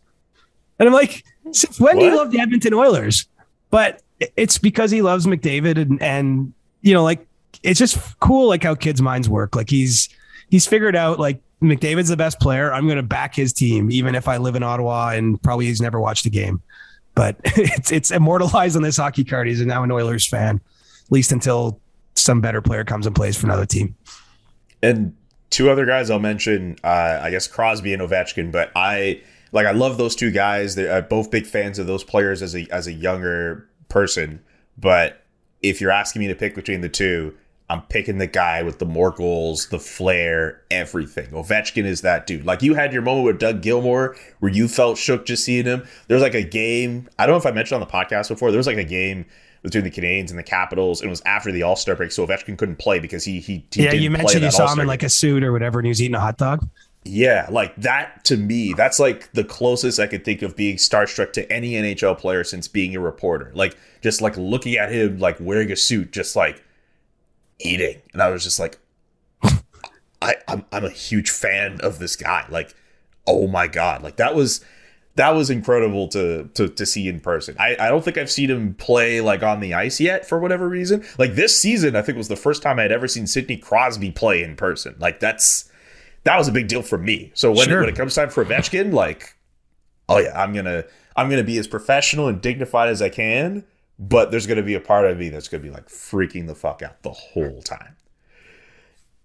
And I'm like, since when do you love the Edmonton Oilers? But it's because he loves McDavid and like, it's just cool, like how kids' minds work. Like he's figured out like McDavid's the best player. I'm going to back his team, even if I live in Ottawa and probably he's never watched a game. But it's immortalized on this hockey card. He's now an Oilers fan, at least until some better player comes and plays for another team. And two other guys I'll mention, I guess Crosby and Ovechkin, but I love those two guys. They're both big fans of those players as a younger person. But if you're asking me to pick between the two, I'm picking the guy with the more goals, the flair, everything. Ovechkin is that dude. Like you had your moment with Doug Gilmour where you felt shook just seeing him. There's like a game. I don't know if I mentioned on the podcast before. There was like a game between the Canadiens and the Capitals. And it was after the All-Star break. So Ovechkin couldn't play because he didn't you mentioned play you saw All-Star him in game. like a suit or whatever and he was eating a hot dog. Yeah, like that to me, that's like the closest I could think of being starstruck to any NHL player since being a reporter. Like just like looking at him, like wearing a suit, just like eating. And I was just like, I'm a huge fan of this guy. Like, oh my God. Like that was incredible to see in person. I don't think I've seen him play like on the ice yet for whatever reason. Like this season, I think was the first time I'd ever seen Sidney Crosby play in person. Like that was a big deal for me. So when it comes time for Ovechkin, like, oh yeah, I'm gonna be as professional and dignified as I can, but there's gonna be a part of me that's gonna be like freaking the fuck out the whole time.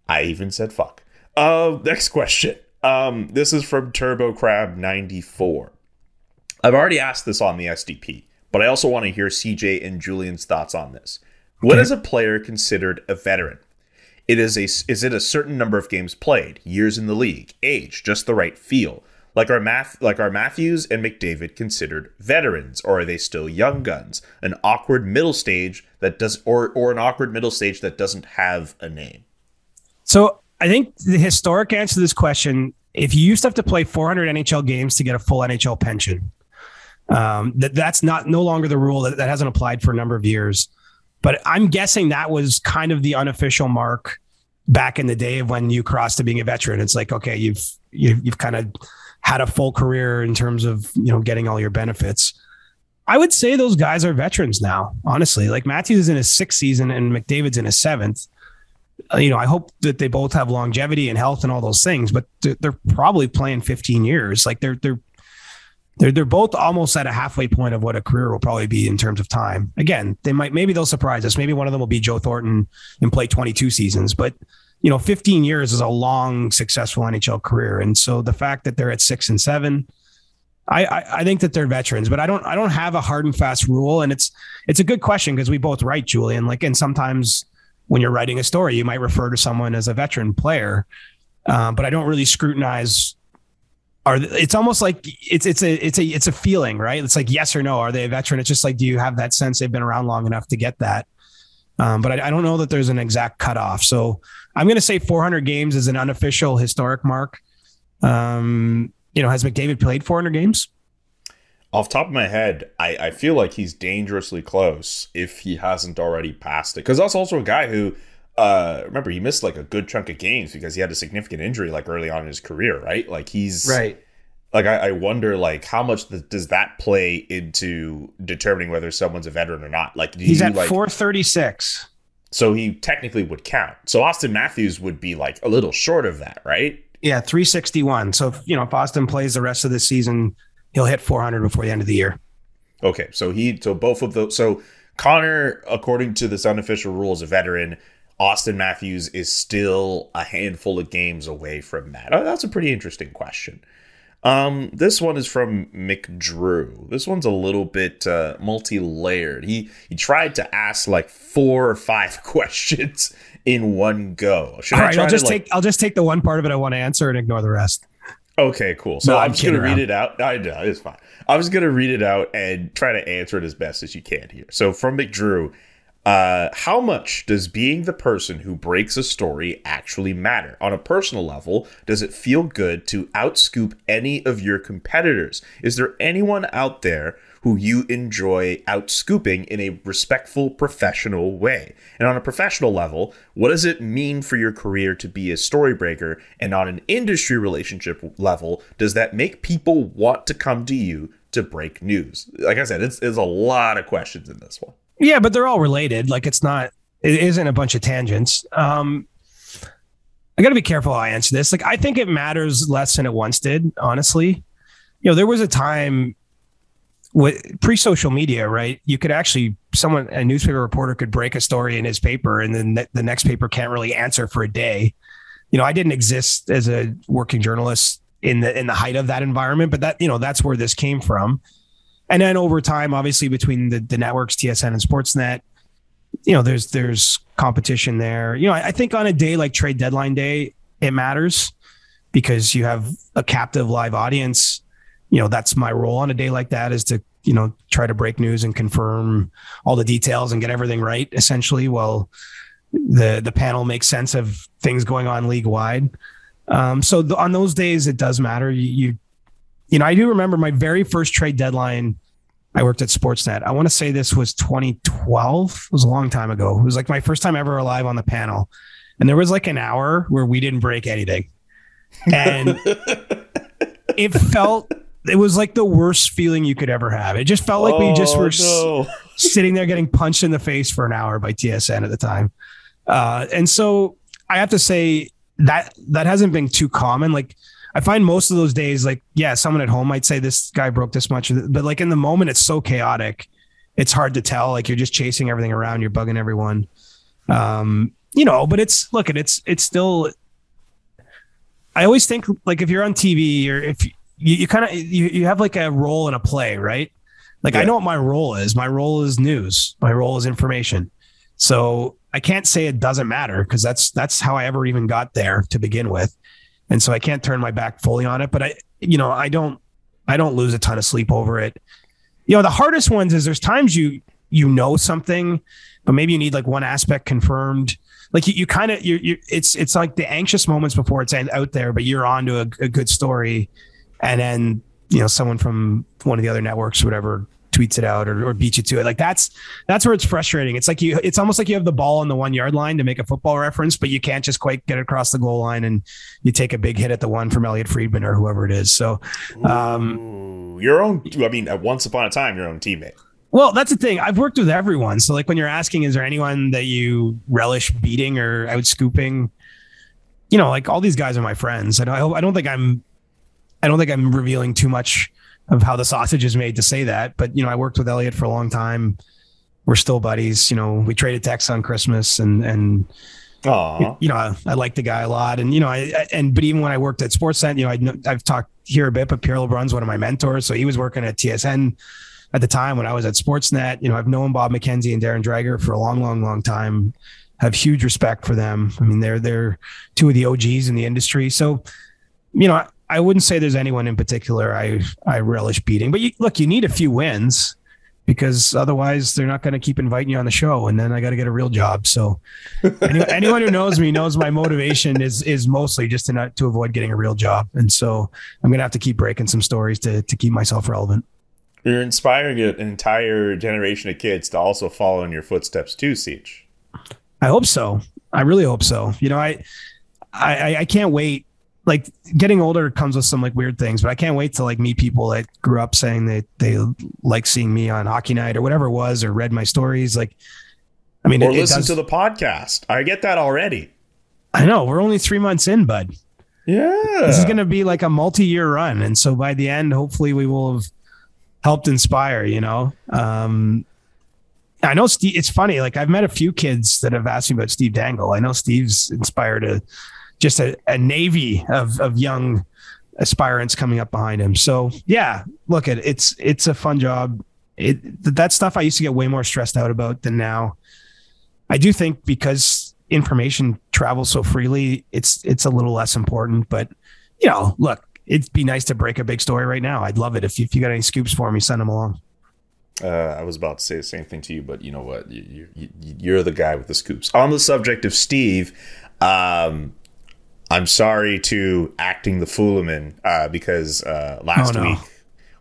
I even said fuck. Next question. This is from Turbo Crab 94. I've already asked this on the SDP, but I also want to hear CJ and Julian's thoughts on this. What is a player considered a veteran? Is it a certain number of games played, years in the league, age, just the right feel? Like are Matthews and McDavid considered veterans, or are they still young guns? An awkward middle stage that does, or an awkward middle stage that doesn't have a name. So I think the historic answer to this question, if you used to have to play 400 NHL games to get a full NHL pension, That's no longer the rule. That hasn't applied for a number of years. But I'm guessing that was kind of the unofficial mark back in the day of when you crossed to being a veteran. It's like, okay, you've kind of had a full career in terms of, getting all your benefits. I would say those guys are veterans now, honestly. Like Matthews is in his 6th season and McDavid's in his 7th. I hope that they both have longevity and health and all those things, but they're probably playing 15 years. Like they're both almost at a halfway point of what a career will probably be in terms of time. Again, maybe they'll surprise us. Maybe one of them will be Joe Thornton and play 22 seasons, but 15 years is a long, successful NHL career. And so the fact that they're at 6 and 7, I think that they're veterans, but I don't have a hard and fast rule. And it's a good question because we both write, Julian, and sometimes when you're writing a story, you might refer to someone as a veteran player. But I don't really scrutinize. It's almost like it's a feeling, right? It's like yes or no. Are they a veteran? It's just like, do you have that sense they've been around long enough to get that? But I don't know that there's an exact cutoff. So I'm going to say 400 games is an unofficial historic mark. Has McDavid played 400 games? Off the top of my head, I feel like he's dangerously close if he hasn't already passed it. Because that's also a guy who, remember, he missed like a good chunk of games because he had a significant injury like early on in his career, right? Like he's right. Like I wonder, like how much does that play into determining whether someone's a veteran or not? Like he's at 436, so he technically would count. So Austin Matthews would be like a little short of that, right? Yeah, 361. So if Austin plays the rest of the season, he'll hit 400 before the end of the year. Okay, so both of those. So Connor, according to this unofficial rule, is a veteran. Austin Matthews is still a handful of games away from that. Oh, that's a pretty interesting question. This one is from McDrew. This one's a little bit multi-layered. He tried to ask like 4 or 5 questions in one go. All right, I'll just take the one part of it I want to answer and ignore the rest. Okay, cool. So I'm just going to read it out. I know, it's fine. I'm just going to read it out and try to answer it as best as you can here. So from McDrew, how much does being the person who breaks a story actually matter? On a personal level, does it feel good to outscoop any of your competitors? Is there anyone out there who you enjoy outscooping in a respectful, professional way? And on a professional level, what does it mean for your career to be a storybreaker? And on an industry relationship level, does that make people want to come to you to break news? Like I said, it's a lot of questions in this one. Yeah, but they're all related. Like it isn't a bunch of tangents. I got to be careful how I answer this. Like I think it matters less than it once did, honestly. There was a time with pre-social media, right? You could actually, a newspaper reporter could break a story in his paper and then the next paper can't really answer for a day. I didn't exist as a working journalist in the height of that environment, but that's where this came from. And then over time, obviously between the networks, TSN and Sportsnet, there's competition there. I think on a day like trade deadline day, it matters because you have a captive live audience. That's my role on a day like that is to, try to break news and confirm all the details and get everything right, essentially, while the panel makes sense of things going on league wide. So on those days, it does matter. I do remember my very first trade deadline. I worked at Sportsnet. I want to say this was 2012. It was a long time ago. It was like my first time ever alive on the panel. And there was like an hour where we didn't break anything. And it was like the worst feeling you could ever have. It just felt like we just were sitting there getting punched in the face for an hour by TSN at the time. And so I have to say that hasn't been too common. Like, I find most of those days, like, yeah, someone at home might say this guy broke this much, but like in the moment, it's so chaotic. It's hard to tell. Like you're just chasing everything around. You're bugging everyone. But it's still, I always think like if you're on TV or if you kind of, you have like a role in a play, right? Like I know what my role is. My role is news. My role is information. So I can't say it doesn't matter because that's how I ever even got there to begin with. And so I can't turn my back fully on it, but I don't lose a ton of sleep over it. The hardest ones is there's times you know something, but maybe you need like one aspect confirmed. Like it's like the anxious moments before it's out there, but you're onto a good story. And then someone from one of the other networks or whatever tweets it out or beats you to it. Like that's where it's frustrating. It's like it's almost like you have the ball on the 1 yard line to make a football reference, but you can't just quite get across the goal line and you take a big hit at the one from Elliot Friedman or whoever it is. So, once upon a time, your own teammate. Well, that's the thing. I've worked with everyone. So like when you're asking, is there anyone that you relish beating or out scooping? Like all these guys are my friends. I don't think I'm revealing too much of how the sausage is made to say that, but I worked with Elliot for a long time. We're still buddies. We traded texts on Christmas and I like the guy a lot. And, but even when I worked at Sportsnet, I've talked here a bit, but Pierre LeBrun's one of my mentors. So he was working at TSN at the time when I was at Sportsnet. I've known Bob McKenzie and Darren Dreger for a long, long, long time. Have huge respect for them. I mean, they're two of the OGs in the industry. So, I wouldn't say there's anyone in particular I relish beating, but you need a few wins because otherwise they're not going to keep inviting you on the show. And then I got to get a real job. So anyone who knows me knows my motivation is mostly just to avoid getting a real job. And so I'm going to have to keep breaking some stories to keep myself relevant. You're inspiring an entire generation of kids to also follow in your footsteps too, Siege. I hope so. I really hope so. I can't wait. Like getting older comes with some like weird things, but I can't wait to like meet people that grew up saying that they like seeing me on Hockey Night or whatever it was, or read my stories. Like, I mean, or listen to the podcast. I get that already. I know we're only 3 months in, bud. Yeah. This is going to be like a multi-year run. And so by the end, hopefully we will have helped inspire, I know Steve, it's funny. Like I've met a few kids that have asked me about Steve Dangle. I know Steve's inspired a navy of young aspirants coming up behind him. So yeah, look it's a fun job. That stuff I used to get way more stressed out about than now. I do think because information travels so freely, it's a little less important, but look, it'd be nice to break a big story right now. I'd love it. If you got any scoops for me, send them along. I was about to say the same thing to you, but you know what? You're the guy with the scoops. On the subject of Steve, I'm sorry to Acting the Fulemin because last week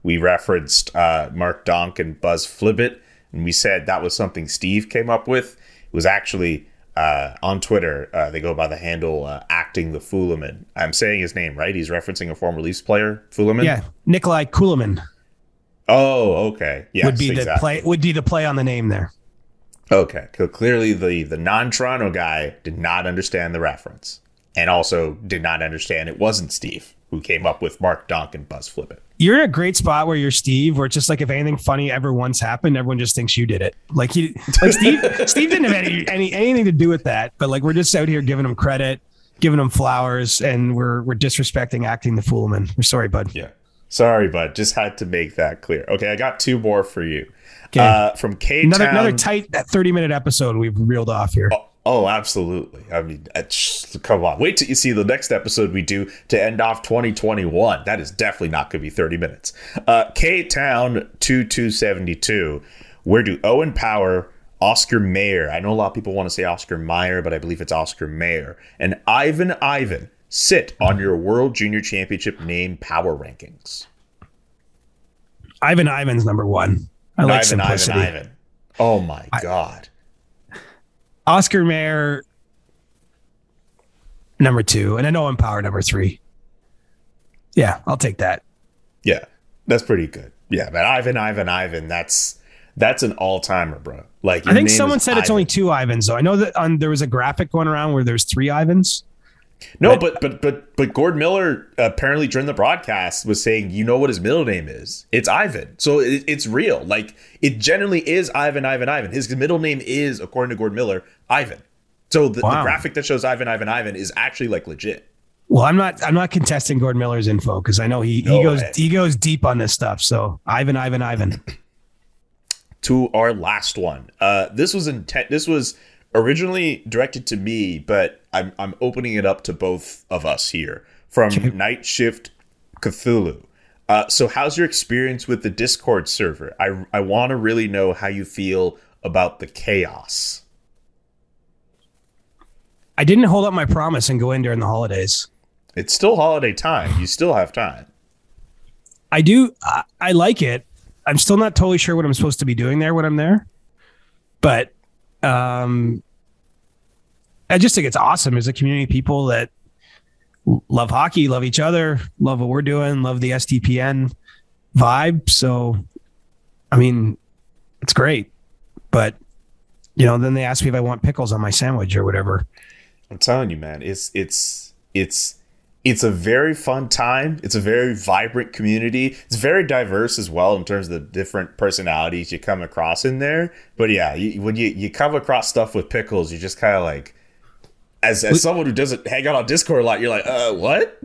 we referenced Mark Donk and Buzz Flibbit, and we said that was something Steve came up with. It was actually on Twitter. They go by the handle Acting the Fulemin. I'm saying his name right. He's referencing a former Leafs player, Fulemin. Yeah, Nikolai Kulemin. Oh, okay. Yes, would be the play on the name there. Okay, so clearly the non-Toronto guy did not understand the reference, and also did not understand it wasn't Steve who came up with Mark Donk and Buzz Flibbit. You're in a great spot where you're Steve, where it's just like if anything funny ever once happened, everyone just thinks you did it. Like Steve didn't have anything to do with that, but like we're just out here giving him credit, giving him flowers, and we're disrespecting Acting the Fulemin. We're sorry, bud. Yeah. Sorry, bud. Just had to make that clear. Okay, I got two more for you. Okay. From K-Town. Another tight 30-minute episode we've reeled off here. Oh, absolutely. I mean, come on. Wait till you see the next episode we do to end off 2021. That is definitely not going to be 30 minutes. K-Town 2272. Where do Owen Power, Oscar Mayer, I know a lot of people want to say Oscar Meyer, but I believe it's Oscar Mayer, and Ivan sit on your World Junior Championship name power rankings? Ivan's number one. I like simplicity. Ivan. Oh my God. Oscar Mayer, number 2, and I know Owen Power, number 3. Yeah, I'll take that. Yeah, that's pretty good. Yeah, but Ivan, that's an all-timer, bro. Like I think someone said it's only 2 Ivans, though. I know that there was a graphic going around where there's 3 Ivans. No, but Gord Miller apparently during the broadcast was saying, you know what his middle name is? It's Ivan. So it's real. Like it generally is Ivan. His middle name is, according to Gord Miller, Ivan. So the graphic that shows Ivan is actually like legit. Well, I'm not contesting Gord Miller's info because I know he goes deep on this stuff. So Ivan. To our last one. This was originally directed to me, but I'm opening it up to both of us here from Night Shift Cthulhu. So how's your experience with the Discord server? I want to really know how you feel about the chaos. I didn't hold up my promise and go in during the holidays. It's still holiday time. You still have time. I do. I like it. I'm still not totally sure what I'm supposed to be doing there when I'm there, but I just think it's awesome. There's a community of people that love hockey, love each other, love what we're doing, love the SDPN vibe. So, I mean, it's great. But, then they ask me if I want pickles on my sandwich or whatever. I'm telling you, man, it's a very fun time. It's a very vibrant community. It's very diverse as well in terms of the different personalities you come across in there. But yeah, when you come across stuff with pickles, you just kind of like, as someone who doesn't hang out on Discord a lot, you're like, what?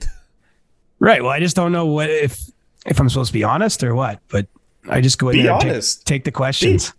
Right. Well, I just don't know what if I'm supposed to be honest or what. But I just go in there and take the questions.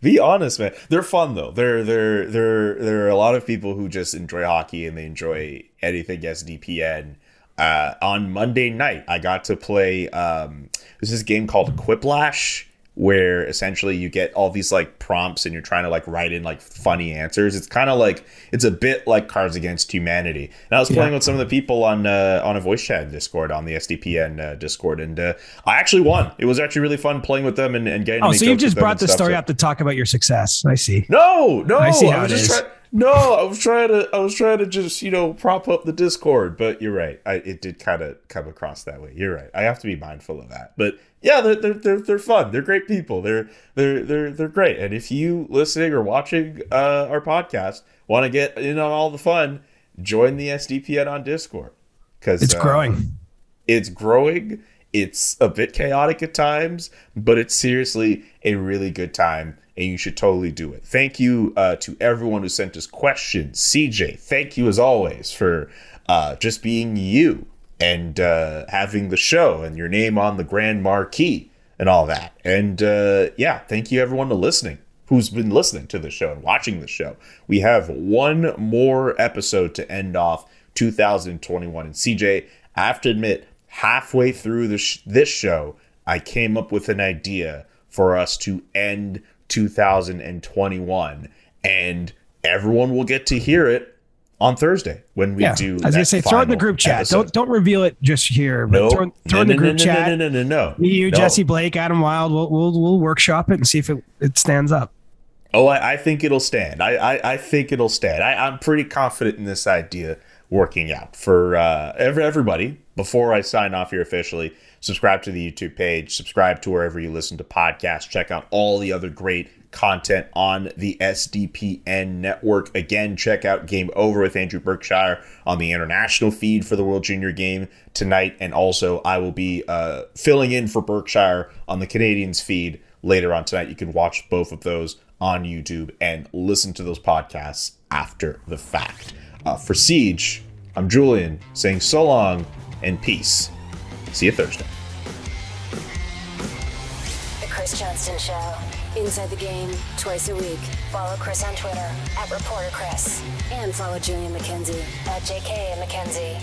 Be honest, man. They're fun though. There are a lot of people who just enjoy hockey and they enjoy anything SDPN. On Monday night, I got to play there's this game called Quiplash, where essentially you get all these like prompts and you're trying to like write in like funny answers. It's kind of like, it's a bit like Cards Against Humanity. And I was playing with some of the people on a voice chat Discord, on the SDPN Discord, and I actually won. It was actually really fun playing with them and getting to make so you've just brought the story up to talk about your success. I see. No, I see how it is. I was trying to just, prop up the Discord, but you're right. It did kind of come across that way. You're right. I have to be mindful of that. But yeah, they're fun. They're great people. They're great. And if you listening or watching our podcast want to get in on all the fun, join the SDPN on Discord, because it's growing. It's growing. It's a bit chaotic at times, but it's seriously a really good time. And you should totally do it. Thank you to everyone who sent us questions. CJ, thank you as always for just being you and having the show and your name on the grand marquee and all that. And thank you everyone who's been listening to the show and watching the show. We have one more episode to end off 2021. And CJ, I have to admit, halfway through this show, I came up with an idea for us to end 2021, and everyone will get to hear it on Thursday when we do. As I say, throw it in the group chat. Don't reveal it just here, but throw in the group chat. No. You, Jesse Blake, Adam Wild, we'll workshop it and see if it stands up. Oh, I think it'll stand. I think it'll stand. I'm pretty confident in this idea working out for everybody. Before I sign off here officially, subscribe to the YouTube page, subscribe to wherever you listen to podcasts, check out all the other great content on the SDPN network. Again, check out Game Over with Andrew Berkshire on the international feed for the World Junior game tonight. And also, I will be filling in for Berkshire on the Canadians feed later on tonight. You can watch both of those on YouTube and listen to those podcasts after the fact. For Siege, I'm Julian saying so long and peace. See you Thursday. The Chris Johnston Show. Inside the game, twice a week. Follow Chris on Twitter @ReporterChris. And follow Julian McKenzie @JK McKenzie.